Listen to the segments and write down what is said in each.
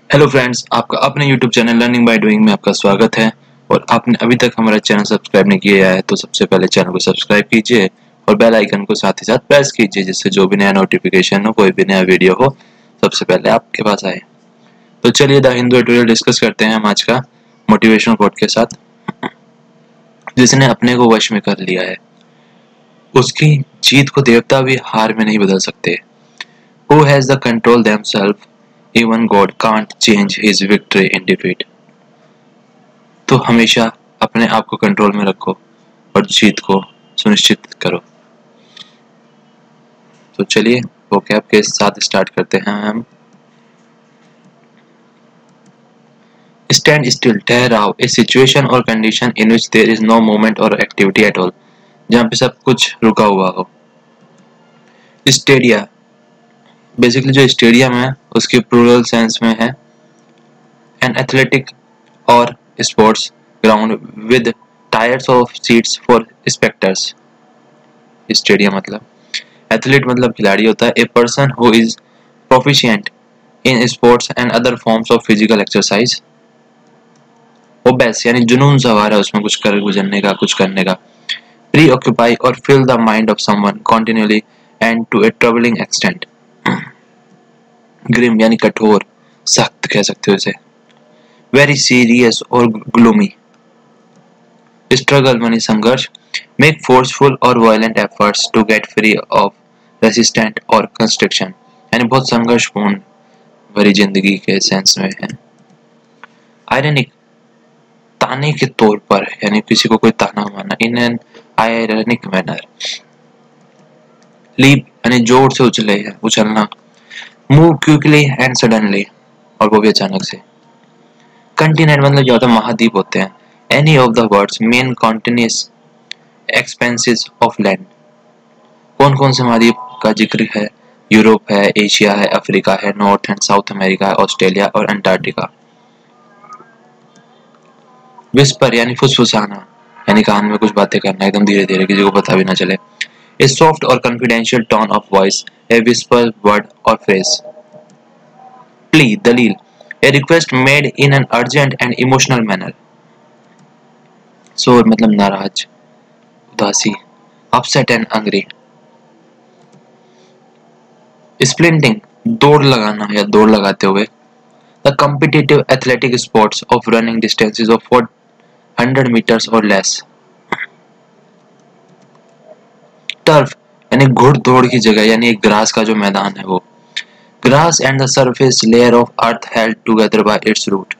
Hello friends, आपका अपने YouTube channel learning by doing में आपका स्वागत है। और आपने अभी तक हमारा चैनल सब्सक्राइब नहीं किया है तो सबसे पहले चैनल को सब्सक्राइब कीजिए और बेल आइकन को साथ ही साथ प्रेस कीजिए, जिससे जो भी नया नोटिफिकेशन हो, कोई भी नया वीडियो हो, सबसे पहले आपके पास आए। तो चलिए द हिंदू एडिटोरियल डिस्कस करते हैं हम आज का मोटिवेशनल कोट के साथ। जिसने अपने को वश में कर लिया है, उसकी जीत को देवता भी हार में नहीं बदल सकते। Who has the control themselves? Even God can't change his victory in defeat. तो हमेशा अपने आप को कंट्रोल में रखो और जीत को सुनिश्चित करो। तो चलिए वोकैब के साथ स्टार्ट करते हैं हम। स्टैंड स्टिल, ठहराओ, ए सिचुएशन और condition in which there is no movement और एक्टिविटी एट ऑल, जहाँ पे सब कुछ रुका हुआ हो। स्टेडिया, बेसिकली जो स्टेडियम है उसके प्लूरल सेंस में है एन एथलेटिक और sports ground with tiers of seats for spectators. Stadium मतलब, एथलीट मतलब खिलाड़ी होता है, a person who is proficient in sports and other forms of physical exercise. Obsess यानी जुनून सवार है उसमें कुछ कर गुजरने का, कुछ करने का। प्री ऑक्यूपाई और fill the mind of someone continuously and to a troubling extent. Grim यानी कठोर, सख्त कह सकते हो इसे। वेरी सीरियस और ग्लूमी। स्ट्रगल मानी संघर्ष। मेक फोर्सफुल और violent efforts to get free of resistant और कंस्ट्रक्शन, यानी बहुत संघर्षपूर्ण भरी जिंदगी के सेंस में है। आयरनिक, ताने के तौर पर, यानी किसी को कोई ताना मारना, in an ironic manner. Leap यानी जोर से उछलना। मूव क्विकली एंड सडनली, और वो भी अचानक से। कंटिनेंट मतलब जो होता है महाद्वीप होते हैं। Any of the words main continuous expenses of land. कौन कौन से महाद्वीप का जिक्र है? यूरोप है, एशिया है, अफ्रीका है, नॉर्थ एंड साउथ अमेरिका है, ऑस्ट्रेलिया और अंटार्कटिका। विस्पर यानी फुसफुसाना, यानी कान में कुछ बातें करना एकदम धीरे धीरे, किसी को पता भी ना चले। ए सॉफ्ट और confidential tone of voice, A whisper word और फ्रेज। प्ली दलील, a request made in an urgent and emotional manner. सोर मतलब नाराज, उदासी, upset and angry. Sprinting, दौड़ लगाना या दौड़ लगाते हुए। The competitive athletic sports of running distances of 400 meters or less. Turf यानी घुड़दौड़ की जगह, यानी एक ग्रास का जो मैदान है वो। Grass and the surface layer of earth held together by its root.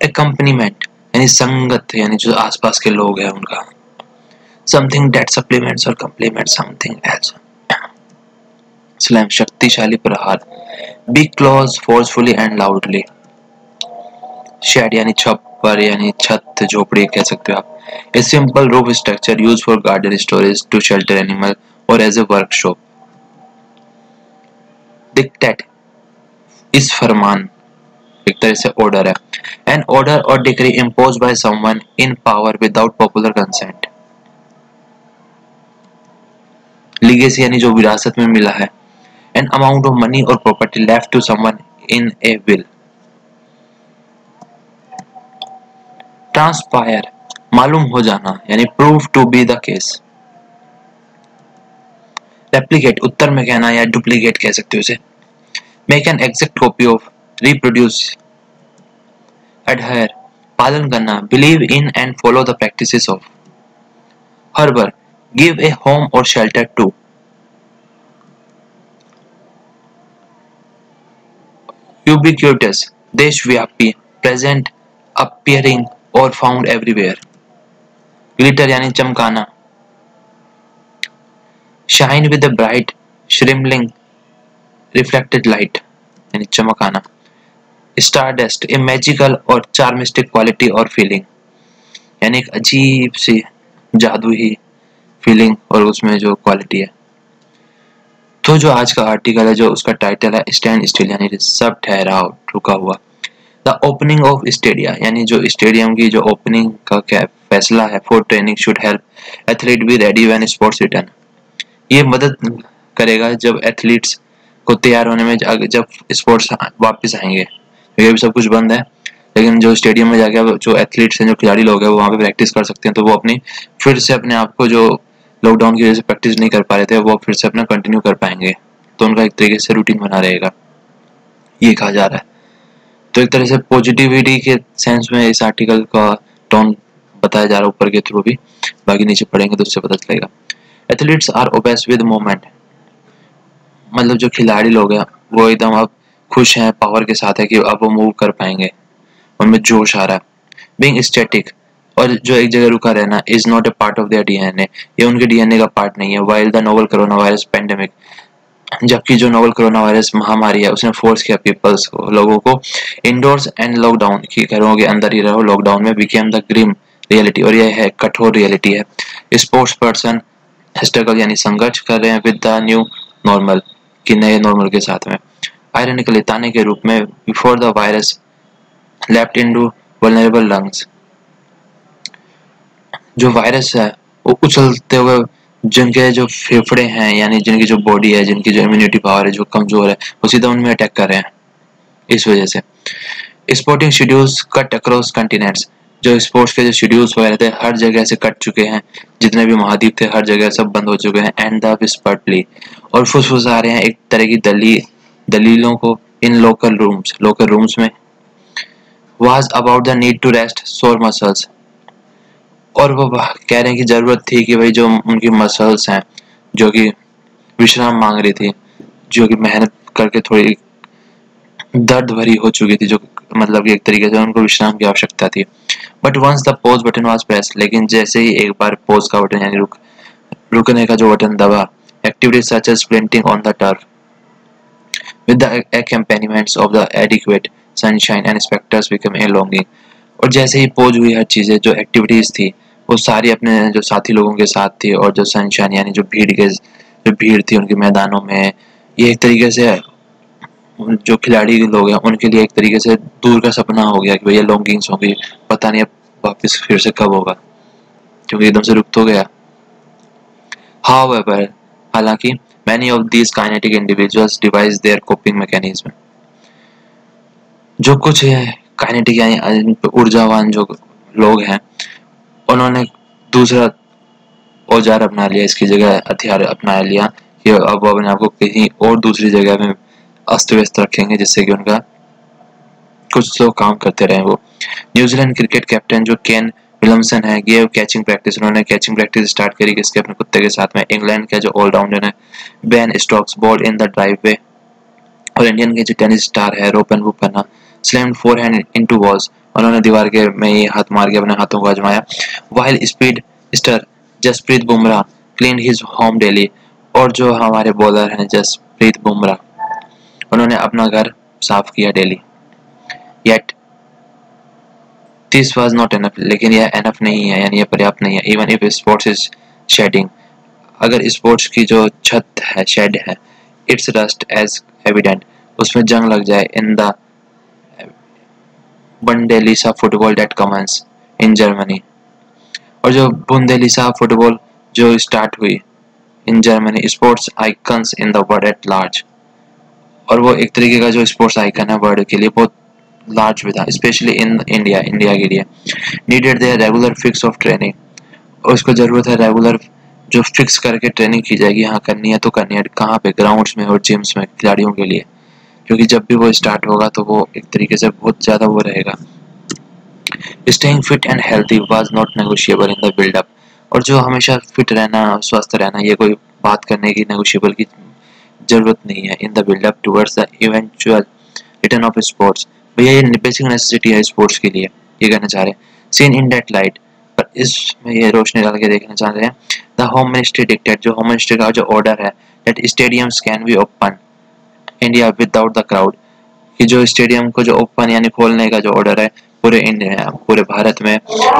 Accompaniment यानी संगत, यानी जो आसपास के लोग हैं उनका। Something that supplements or complements something else. Slam शक्तिशाली प्रहार। Big claws forcefully and loudly. Shed यानी छप्पर, यानी छत, झोपड़ी कह सकते हो आप। A simple roof structure used for garden storage to shelter animal or as a workshop. Dictate इस फरमान, एक तरह से ऑर्डर है। An order or decree imposed by someone in power without popular consent. Legacy यानी जो विरासत में मिला है। An amount of money or property left to someone in a will. Transpire मालूम हो जाना, यानी prove to be the case. Replicate उत्तर में कहना या duplicate कह सकते हो इसे। Make an exact copy of, reproduce. Adhere पालन करना, believe in and follow the practices of. Harbor give a home or shelter to. Ubiquitous देशव्यापी, present, appearing or found everywhere. Glitter यानी चमकाना। Shine with a bright shrimpling reflected light, यानी चमकाना। Stardust a magical और charmistic quality और feeling, यानी एक अजीब सी जादुई feeling और उसमें जो क्वालिटी है। तो जो आज का आर्टिकल है, जो उसका टाइटल है स्टैंड स्टिल, यानी सब ठहराओ, रुका हुआ। द ओपनिंग ऑफ स्टेडिया, यानी जो स्टेडियम की जो ओपनिंग का क्या फैसला है। For training should help athlete be ready when sports return, ये मदद करेगा जब एथलीट्स को तैयार होने में जब स्पोर्ट्स वापस आएंगे, क्योंकि अभी सब कुछ बंद है, लेकिन जो स्टेडियम में जाके अब जो एथलीट्स हैं, जो खिलाड़ी लोग हैं, वो वहाँ पे प्रैक्टिस कर सकते हैं, तो वो अपनी फिर से अपने आप को जो लॉकडाउन की वजह से प्रैक्टिस नहीं कर पा रहे थे वो फिर से अपना कंटिन्यू कर पाएंगे, तो उनका एक तरीके से रूटीन बना रहेगा, ये कहा जा रहा है। तो एक तरह से पॉजिटिविटी के सेंस में इस आर्टिकल का टोन बताया जा रहा है ऊपर के थ्रू भी, बाकी नीचे पढ़ेंगे तो उससे पता चलेगा। एथलीट्स आर ओबेस्ड विद मूवमेंट, मतलब जो खिलाड़ी लोग हैं वो एकदम अब खुश हैं, पावर के साथ है कि अब वो मूव कर पाएंगे, उनमें जोश आ रहा है। बीइंग स्टैटिक, और जो एक जगह रुका रहना, is not a part of their DNA, ये उनके डीएनए का पार्ट नहीं है। While the novel corona virus pandemic, जबकि जो नोवल कोरोना वायरस महामारी है उसने फोर्स किया पीपल्स को, लोगों को इंडोर्स एंड लॉकडाउन, की घरों के अंदर ही रहो, लॉकडाउन में बिकेम द ग्रिम रियलिटी, और यह है कठोर रियलिटी है। स्पोर्ट्स पर्सन स्ट्रगल यानी संघर्ष कर रहे हैं विद द न्यू नॉर्मल, कि नए नॉर्मल के साथ में। आयरनिकली, ताने के रूप में, before the virus left into vulnerable lungs, जो वायरस है वो उछलते हुए जिनके जो फेफड़े हैं, यानी जिनकी जो बॉडी है, जिनकी जो इम्यूनिटी पावर है जो कमजोर है, वो सीधा उनमें अटैक कर रहे हैं। इस वजह से sporting schedules cut across continents, जो स्पोर्ट्स के जो शेड्यूल्स वगैरह थे हर जगह से कट चुके हैं, जितने भी महाद्वीप थे हर जगह सब बंद हो चुके हैं। एंड द विस्पर्ड प्ले, और फुसफुसा रहे हैं एक तरह की दलीलों को इन लोकल रूम्स में। Was about the need to rest sore muscles, और वो कह रहे हैं कि जरूरत थी कि भाई जो उनकी मसल्स हैं जो कि विश्राम मांग रही थी, जो कि मेहनत करके थोड़ी दर्द भरी हो चुकी थी, जो मतलब कि एक तरीके से उनको विश्राम की आवश्यकता थी। But once the pause button was pressed, लेकिन जैसे ही एक बार पॉज का बटन यानी रुकने का जो बटन दबा, activities such as sprinting on the turf with the accompaniments of the adequate sunshine and specters became a longing, और जैसे ही पॉज हुई हर चीजें, जो एक्टिविटीज थी वो सारी अपने जो साथी लोगों के साथ थी, और जो सनशाइन यानी जो भीड़ थी उनके मैदानों में, ये एक तरीके से जो खिलाड़ी लोग हैं उनके लिए एक तरीके से दूर का सपना हो गया कि भैया लॉन्गिंग्स होंगी, पता नहीं अब वापस फिर से कब होगा, क्योंकि एकदम से रुक तो गया। However, हालांकि many of these kinetic individuals devise their coping mechanism, जो कुछ काइनेटिक यानी ऊर्जावान जो लोग हैं उन्होंने दूसरा औजार अपना लिया, इसकी जगह हथियार अपना लिया कि अब वो अपने आप को कहीं और दूसरी जगह में अस्त व्यस्त रखेंगे, जिससे कि उनका कुछ लोग काम करते रहे। वो न्यूजीलैंड क्रिकेट कैप्टन जो केन विलियमसन है, गेव कैचिंग प्रैक्टिस, उन्होंने कैचिंग प्रैक्टिस स्टार्ट करी किसके, अपने कुत्ते के साथ में। इंग्लैंड का जो ऑलराउंडर है Ben Stokes ball in the driveway, और इंडियन के जो टेनिस स्टार है Rohan Bopanna slammed forehand into walls, उन्होंने दीवार के में ये हाथ मार के अपने हाथों को आजमाया। While speed star Jasprit Bumrah clean his home daily, और जो हमारे बॉलर हैं जसप्रीत बुमराह, उन्होंने अपना घर साफ किया daily. Yet this was not enough, लेकिन यह एनफ नहीं है, यानी यह पर्याप्त नहीं है। Even if sports is shedding, अगर स्पोर्ट्स की जो छत है शेड है, इट्स रस्ट एज एविडेंट, उसमें जंग लग जाए। In the Bundesliga football that commences in Germany, और जो बुंदेलिसा फुटबॉल जो स्टार्ट हुई in Germany, sports icons in the world at large, और वो एक तरीके का जो स्पोर्ट्स आइकन है वर्ल्ड के लिए बहुत लार्ज भी था, स्पेशली इन इंडिया के लिए। Needed there regular fix of training, और उसको जरूरत है रेगुलर जो फिक्स करके ट्रेनिंग की जाएगी, हाँ करनी है तो करनी है, कहाँ पे, ग्राउंड्स में और जिम्स में खिलाड़ियों के लिए, क्योंकि जब भी वो स्टार्ट होगा तो वो एक तरीके से बहुत ज्यादा वो रहेगा। Staying fit and healthy was not negotiable in the buildup, और जो हमेशा फिट रहना, स्वस्थ रहना, ये कोई बात करने की नेगोशिएबल की जरूरत नहीं है। In the buildup towards the eventual return of sports, भैया ये बेसिक नेसेसिटी है स्पोर्ट्स के लिए, ये कहना चाह रहे हैं। सीन इन दैट लाइट, पर इसमें ये रोशनी डाल के देखना चाह रहे हैं। द होम मिनिस्ट्री डिक्टेट, जो होम मिनिस्ट्री का जो ऑर्डर है, that stadiums can be open India without the crowd, कि जो स्टेडियम को जो ओपन यानी खोलने का जो ऑर्डर है पूरे इंडिया, पूरे भारत में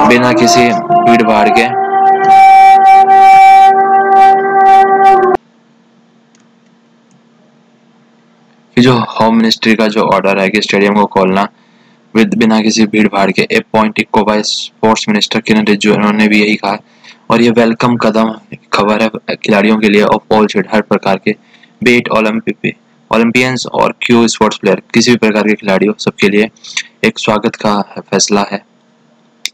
बिना किसी भीड़ भाड़ के, कि जो होम मिनिस्ट्री का जो ऑर्डर है कि स्टेडियम को खोलना विद बिना किसी भीड़ भाड़ के। A point echo by sports minister Kiran Rijiju, उन्होंने भी यही कहा, और ये वेलकम कदम खबर है खिलाड़ियों के लिए ऑफ ऑल शेड, हर प्रकार के, बी इट ओलंपिक ओलंपियंस और क्यू स्पोर्ट्स प्लेयर, किसी भी प्रकार के खिलाड़ी हो, सबके लिए एक स्वागत का फैसला है।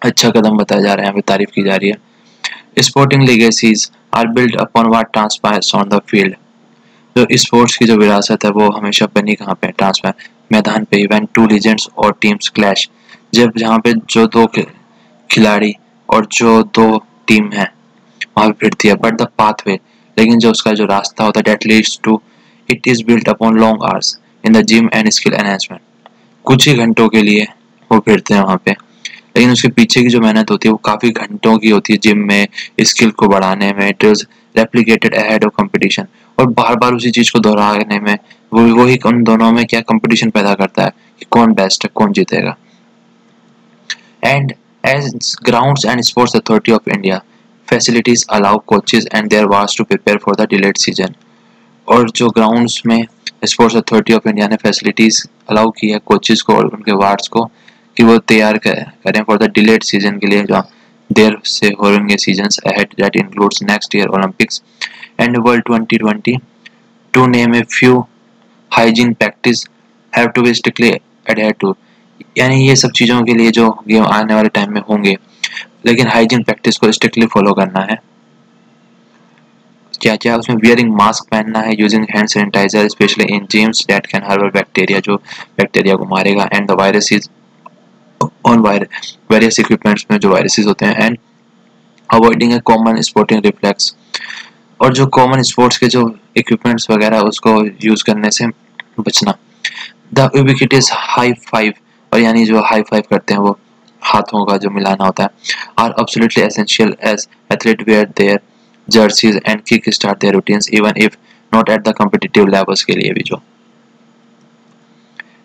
अच्छा कदम बताया जा रहा है, यहाँ पे तारीफ की जा रही है। Sporting legacies are built upon what transpires on the field. जो स्पोर्ट्स की जो विरासत है वो हमेशा बनी कहाँ पे, ट्रांसफर मैदान पे। व्हेन टू लीजेंड्स और टीम्स क्लैश, जब जहाँ पे जो दो खिलाड़ी और जो दो टीम है वहाँ पे भिड़ती है। बट द पाथवे, लेकिन जो उसका जो रास्ता होता है, that leads to it is built upon long hours in the gym and skill enhancement. कुछ ही घंटों के लिए वो भिड़ते हैं वहाँ पे, लेकिन उसके पीछे की जो मेहनत होती है वो काफी घंटों की होती है, जिम में स्किल को बढ़ाने में। It is replicated ahead of competition, और बार बार उसी चीज को दोहराने में वही उन दोनों में क्या कंपटीशन पैदा करता है कि कौन बेस्ट है, कौन जीतेगा। And as grounds and Sports Authority of India facilities allow coaches and their wards to prepare for the delayed season. और जो ग्राउंड्स में स्पोर्ट्स अथॉरिटी ऑफ इंडिया ने फैसिलिटीज अलाउ की है कोचेज को और उनके वार्ड्स को कि वो तैयार करें फॉर द डिलेड सीजन के लिए, जो देर से हो रहे seasons ahead, that includes next year Olympics and world 2020। To name a few, hygiene practice have to be strictly adhere to. यानी ये सब चीज़ों के लिए जो गेम आने वाले टाइम में होंगे, लेकिन हाइजीन प्रैक्टिस को स्ट्रिक्टली फॉलो करना है। क्या क्या उसमें वियरिंग मास्क पहनना है, using hand sanitiser specially in gyms that can harbour bacteria, जो बैक्टीरिया को मारेगा, and the viruses on various equipments में जो वायरसेस होते हैं, and avoiding a common sporting reflex. और जो कॉमन स्पोर्ट्स के जो इक्विपमेंट्स वगैरह उसको यूज करने से बचना। द यूबिक्विटस हाई फाइव, और यानी जो हाई फाइव करते हैं वो हाथों का जो मिलाना होता है, are absolutely essential as athlete wear their jerseys and kick start their routines even if not at the competitive levels के लिए भी। जो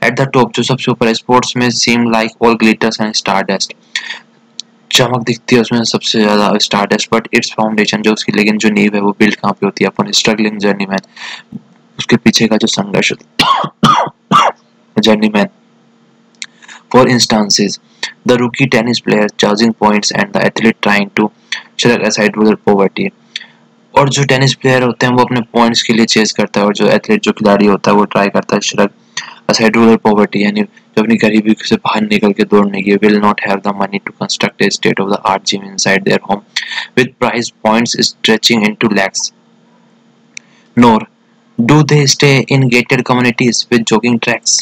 एट द टॉप, जो सबसे ऊपर स्पोर्ट्स में seem like all glitters and stardust, चमक दिखती है उसमें सबसे ज्यादा स्टारडस्ट, बट इट्स फाउंडेशन, जो उसकी लेकिन जो नींव है वो बिल्ड कहाँ पे होती है, अपन स्ट्रगलिंग जर्नीमैन, उसके पीछे का जो संघर्ष journeyman. For instances the rookie tennis player charging points and the athlete trying to shrug aside with poverty। और जो टेनिस प्लेयर होते हैं वो अपने पॉइंट्स के लिए चेस करता है, और जो एथलीट जो खिलाड़ी होता है वो ट्राई करता है shrug aside with poverty, यानी जो अपनी गरीबी से बाहर निकल के दौड़ने की। will not have the money to construct a state of the art gym inside their home with prize points stretching into lakhs, nor do they stay in gated communities with jogging tracks।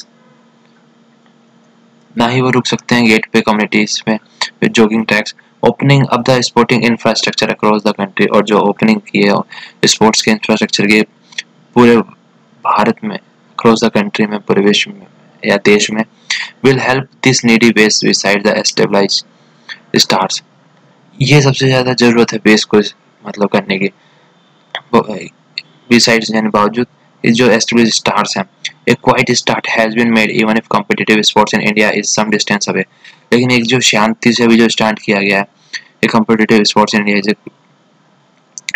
ना ही वो रुक सकते हैं gate पे communities में with jogging tracks. Opening up the sporting infrastructure across the country, और जो opening की है स्पोर्ट्स के इंफ्रास्ट्रक्चर के पूरे भारत में, अक्रॉस द कंट्री में, पूरे विश्व में या देश में, will help this needy base beside the establish stars. ये सबसे ज्यादा जरूरत है बेस को मतलब करने की, बिसाइड्स यानी बावजूद जो एस्टेब्लिश स्टार्स हैं। A quiet start has been made even if competitive sports in India is some distance away। लेकिन एक जो शांति से भी जो स्टार्ट किया गया है ये कॉम्पिटिटिव स्पोर्ट्स इंडिया,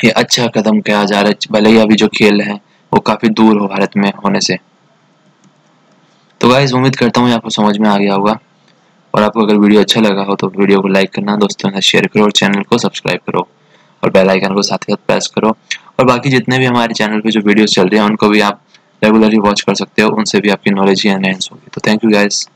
ये अच्छा कदम किया जा रहा है, भले ही अभी जो खेल है वो काफी दूर हो भारत में होने से। तो गाइस उम्मीद करता हूँ आपको समझ में आ गया होगा, और आपको अगर वीडियो अच्छा लगा हो तो वीडियो को लाइक करना, दोस्तों के साथ शेयर करो, और चैनल को सब्सक्राइब करो, और बेल आइकन को साथ ही साथ प्रेस करो। और बाकी जितने भी हमारे चैनल पे जो वीडियोस चल रहे हैं उनको भी आप रेगुलरली वॉच कर सकते हो, उनसे भी आपकी नॉलेज ही एनहेंस होगी। तो थैंक यू गाइस।